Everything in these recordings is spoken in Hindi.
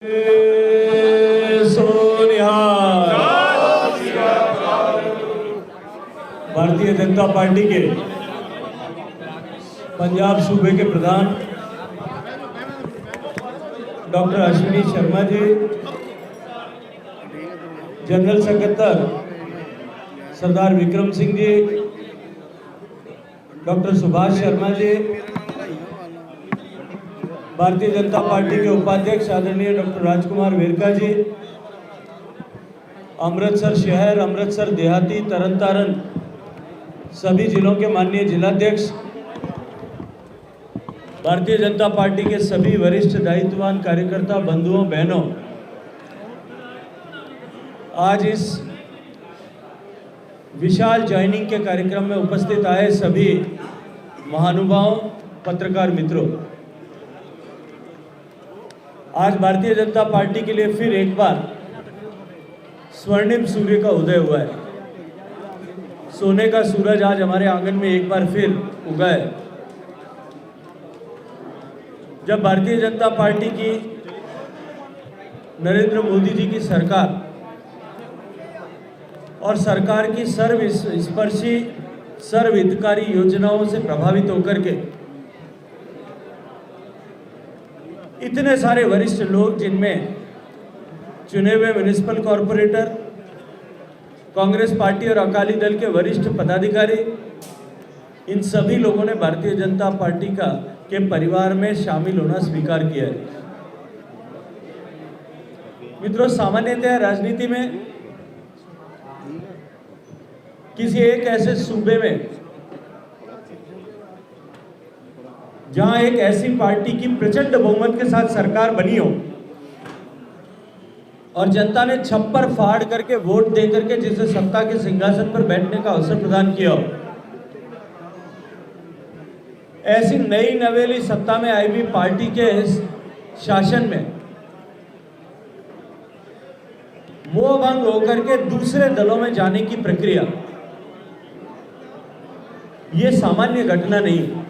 भारतीय जनता पार्टी के पंजाब सूबे के प्रधान doctor Ashwini Sharma ji, general secretary सरदार विक्रम सिंह जी, डॉक्टर सुभाष शर्मा जी, भारतीय जनता पार्टी के उपाध्यक्ष आदरणीय डॉक्टर राजकुमार वेरका जी, अमृतसर शहर, अमृतसर देहाती, तरन तारण सभी जिलों के माननीय जिलाध्यक्ष, भारतीय जनता पार्टी के सभी वरिष्ठ दायित्ववान कार्यकर्ता बंधुओं बहनों, आज इस विशाल ज्वाइनिंग के कार्यक्रम में उपस्थित आए सभी महानुभावों, पत्रकार मित्रों, आज भारतीय जनता पार्टी के लिए फिर एक बार स्वर्णिम सूर्य का उदय हुआ है। सोने का सूरज आज हमारे आंगन में एक बार फिर उगा है। जब भारतीय जनता पार्टी की नरेंद्र मोदी जी की सरकार और सरकार की सर्वस्पर्शी सर्वहितकारी योजनाओं से प्रभावित होकर के इतने सारे वरिष्ठ लोग, जिनमें चुने हुए म्युनिसिपल कॉरपोरेटर, कांग्रेस पार्टी और अकाली दल के वरिष्ठ पदाधिकारी, इन सभी लोगों ने भारतीय जनता पार्टी के परिवार में शामिल होना स्वीकार किया है। मित्रों, सामान्यतः राजनीति में किसी एक ऐसे सूबे में जहां एक ऐसी पार्टी की प्रचंड बहुमत के साथ सरकार बनी हो और जनता ने छप्पर फाड़ करके वोट दे करके जिसे सत्ता के सिंहासन पर बैठने का अवसर प्रदान किया हो, ऐसी नई नवेली सत्ता में आई हुई पार्टी के शासन में मोह भंग होकर के दूसरे दलों में जाने की प्रक्रिया, ये सामान्य घटना नहीं है।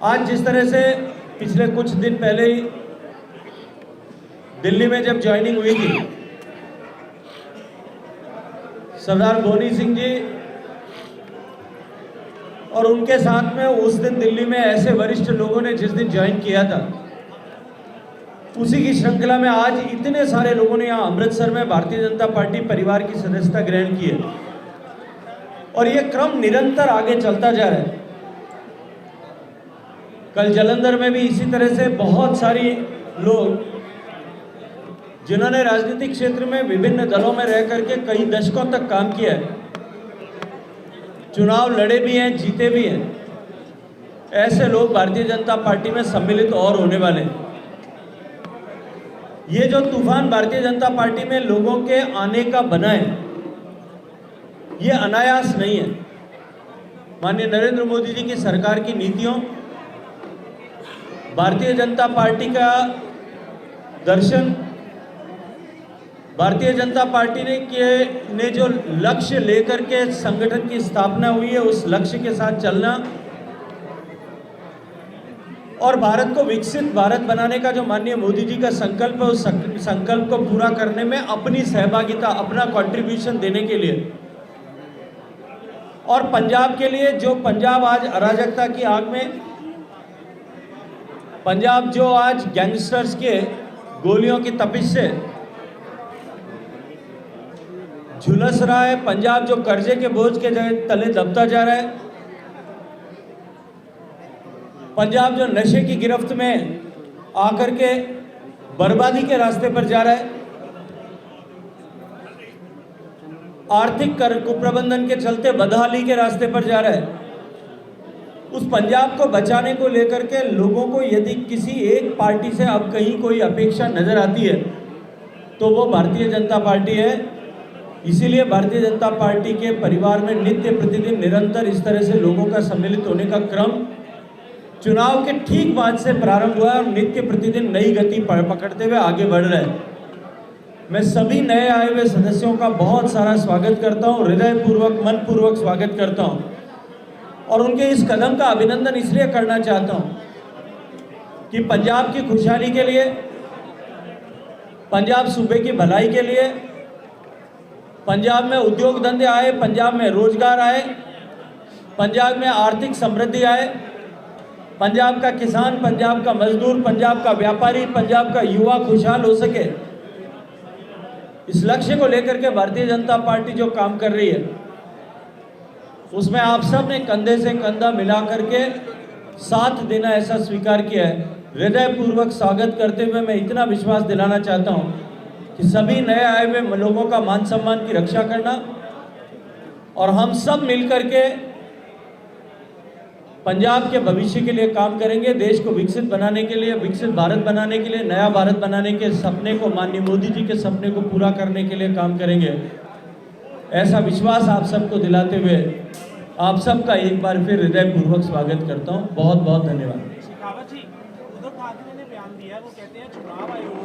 आज जिस तरह से पिछले कुछ दिन पहले ही दिल्ली में जब ज्वाइनिंग हुई थी, सरदार बोनी सिंह जी और उनके साथ में उस दिन दिल्ली में ऐसे वरिष्ठ लोगों ने जिस दिन ज्वाइन किया था, उसी की श्रृंखला में आज इतने सारे लोगों ने यहाँ अमृतसर में भारतीय जनता पार्टी परिवार की सदस्यता ग्रहण की है और ये क्रम निरंतर आगे चलता जा रहा है। कल जालंधर में भी इसी तरह से बहुत सारी लोग, जिन्होंने राजनीतिक क्षेत्र में विभिन्न दलों में रह करके कई दशकों तक काम किया है, चुनाव लड़े भी हैं, जीते भी हैं, ऐसे लोग भारतीय जनता पार्टी में सम्मिलित और होने वाले हैं। ये जो तूफान भारतीय जनता पार्टी में लोगों के आने का बना है, ये अनायास नहीं है। माननीय नरेंद्र मोदी जी की सरकार की नीतियों, भारतीय जनता पार्टी का दर्शन, भारतीय जनता पार्टी ने जो लक्ष्य लेकर के संगठन की स्थापना हुई है, उस लक्ष्य के साथ चलना और भारत को विकसित भारत बनाने का जो माननीय मोदी जी का संकल्प है, उस संकल्प को पूरा करने में अपनी सहभागिता, अपना कंट्रीब्यूशन देने के लिए और पंजाब के लिए, जो पंजाब आज अराजकता की आग में, पंजाब जो आज गैंगस्टर्स के गोलियों की तपिश से झुलस रहा है, पंजाब जो कर्जे के बोझ के तले दबता जा रहा है, पंजाब जो नशे की गिरफ्त में आकर के बर्बादी के रास्ते पर जा रहा है, आर्थिक कुप्रबंधन के चलते बदहाली के रास्ते पर जा रहा है, उस पंजाब को बचाने को लेकर के लोगों को यदि किसी एक पार्टी से अब कहीं कोई अपेक्षा नजर आती है तो वो भारतीय जनता पार्टी है। इसीलिए भारतीय जनता पार्टी के परिवार में नित्य प्रतिदिन निरंतर इस तरह से लोगों का सम्मिलित होने का क्रम चुनाव के ठीक बाद से प्रारंभ हुआ है और नित्य प्रतिदिन नई गति पकड़ते हुए आगे बढ़ रहा है। मैं सभी नए आए हुए सदस्यों का बहुत सारा स्वागत करता हूँ, हृदयपूर्वक, मनपूर्वक स्वागत करता हूँ और उनके इस कदम का अभिनंदन इसलिए करना चाहता हूँ कि पंजाब की खुशहाली के लिए, पंजाब सूबे की भलाई के लिए, पंजाब में उद्योग धंधे आए, पंजाब में रोजगार आए, पंजाब में आर्थिक समृद्धि आए, पंजाब का किसान, पंजाब का मजदूर, पंजाब का व्यापारी, पंजाब का युवा खुशहाल हो सके, इस लक्ष्य को लेकर के भारतीय जनता पार्टी जो काम कर रही है, उसमें आप सब ने कंधे से कंधा मिला करके साथ देना ऐसा स्वीकार किया है। हृदयपूर्वक स्वागत करते हुए मैं इतना विश्वास दिलाना चाहता हूं कि सभी नए आए हुए लोगों का मान सम्मान की रक्षा करना और हम सब मिलकर के पंजाब के भविष्य के लिए काम करेंगे, देश को विकसित बनाने के लिए, विकसित भारत बनाने के लिए, नया भारत बनाने के सपने को, माननीय मोदी जी के सपने को पूरा करने के लिए काम करेंगे। ऐसा विश्वास आप सबको दिलाते हुए आप सबका एक बार फिर हृदयपूर्वक स्वागत करता हूं। बहुत बहुत धन्यवाद। शेखावत जी, उद्धव ठाकरे ने बयान दिया है, वो कहते हैं चुनाव आयोग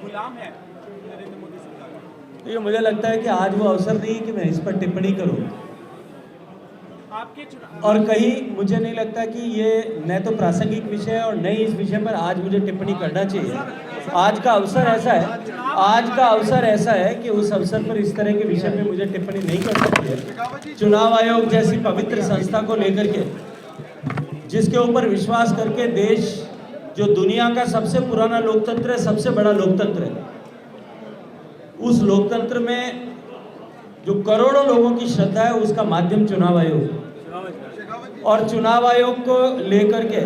गुलाम है नरेंद्र मोदी सरकार का। तो ये मुझे लगता है कि आज वो अवसर नहीं है कि मैं इस पर टिप्पणी करूं। आपके चुनाव और कहीं मुझे नहीं लगता कि ये न तो प्रासंगिक विषय है और न ही इस विषय पर आज मुझे टिप्पणी करना चाहिए। आज का अवसर ऐसा है, आज का अवसर ऐसा है कि उस अवसर पर इस तरह के विषय में मुझे टिप्पणी नहीं कर सकती है। चुनाव आयोग जैसी पवित्र संस्था को लेकर के, जिसके ऊपर विश्वास करके देश, जो दुनिया का सबसे पुराना लोकतंत्र है, सबसे बड़ा लोकतंत्र है, उस लोकतंत्र में जो करोड़ों लोगों की श्रद्धा है, उसका माध्यम चुनाव आयोग। और चुनाव आयोग को लेकर के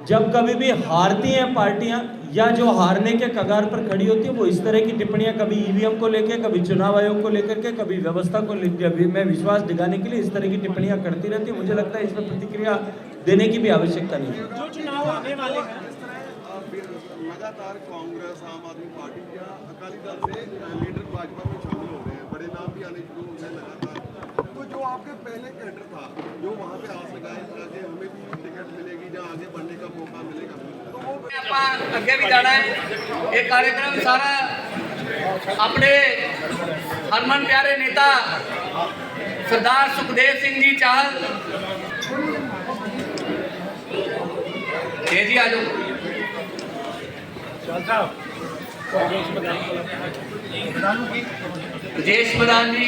जब कभी भी हारती हैं पार्टियां या जो हारने के कगार पर खड़ी होती है, वो इस तरह की टिप्पणियां कभी ईवीएम को लेकर, कभी चुनाव आयोग को लेकर के, कभी व्यवस्था को लेकर में विश्वास दिखाने के लिए इस तरह की टिप्पणियां करती रहती है। मुझे लगता है इसमें प्रतिक्रिया देने की भी आवश्यकता नहीं है। जो चुनाव आने वाले हैं, लगातार कांग्रेस, आम आदमी पार्टी या अकाली दल से लीडर भाजपा में शामिल हो रहे हैं, बड़े नाम भी आने शुरू हो गए लगातार। तो जो आपके पहले कैडर था, जो वहाँ पे आस लगाए था कि हमें भी टिकट मिलेगी या आगे बढ़ने का मौका मिलेगा, तो वो अगे भी जाना है। ये कार्यक्रम सारा अपने हरमन प्यारे नेता सरदार सुखदेव सिंह जी चाहल जी आ जाओ। ब्रजेश प्रधान जी,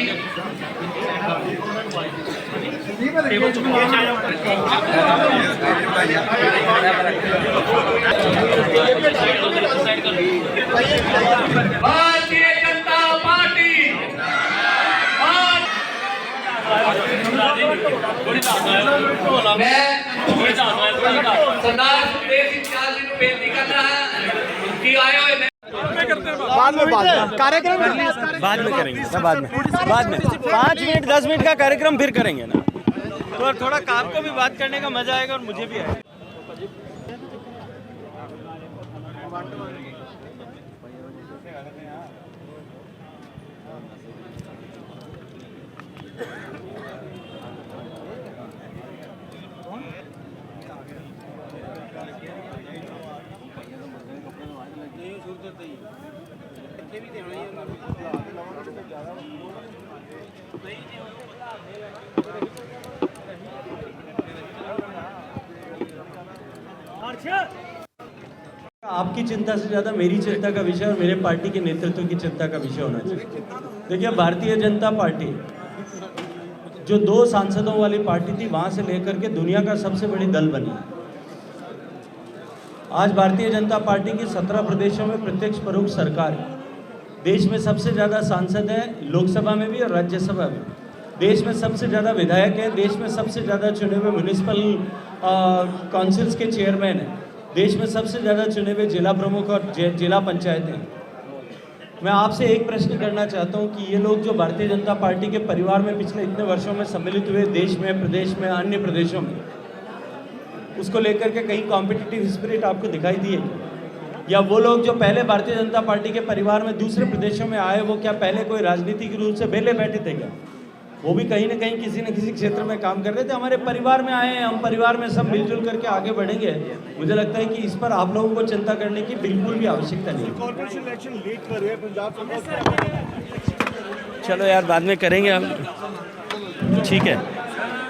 भारतीय जनता पार्टी, मैं सरदार सुखदेव सिंह चाहल जी को बेनती कर रहा है कि आए हुए बाद में कार्यक्रम बाद में करेंगे ना, बाद में 5 मिनट 10 मिनट का कार्यक्रम फिर करेंगे ना, तो थोड़ा काम को भी बात करने का मजा आएगा और मुझे भी आएगा। आपकी चिंता से ज़्यादा मेरी चिंता का विषय और मेरे पार्टी के नेतृत्व की चिंता का विषय होना चाहिए। देखिए, भारतीय जनता पार्टी जो 2 सांसदों वाली पार्टी थी, वहाँ से लेकर के दुनिया का सबसे बड़ी दल बनी है। आज भारतीय जनता पार्टी की 17 प्रदेशों में प्रत्यक्ष परोक्ष सरकार है। देश में सबसे ज़्यादा सांसद हैं, लोकसभा में भी और राज्यसभा में। देश में सबसे ज़्यादा विधायक हैं, देश में सबसे ज़्यादा चुने हुए म्यूनिसिपल काउंसिल्स के चेयरमैन हैं, देश में सबसे ज़्यादा चुने हुए जिला प्रमुख और जिला पंचायतें। मैं आपसे एक प्रश्न करना चाहता हूं कि ये लोग जो भारतीय जनता पार्टी के परिवार में पिछले इतने वर्षों में सम्मिलित हुए, देश में, प्रदेश में, अन्य प्रदेशों में, उसको लेकर के कहीं कॉम्पिटिटिव स्पिरिट आपको दिखाई दिए? या वो लोग जो पहले भारतीय जनता पार्टी के परिवार में दूसरे प्रदेशों में आए, वो क्या पहले कोई राजनीतिक रूप से बेले बैठे थे क्या? वो भी कहीं ना कहीं किसी न किसी क्षेत्र में काम कर रहे थे। हमारे परिवार में आए हैं, हम परिवार में सब मिलजुल करके आगे बढ़ेंगे। मुझे लगता है कि इस पर आप लोगों को चिंता करने की बिल्कुल भी आवश्यकता नहीं है। कॉर्पोरेशन इलेक्शन लीड कर रहे हैं पंजाब सरकार। चलो यार, बाद में करेंगे हम, ठीक है।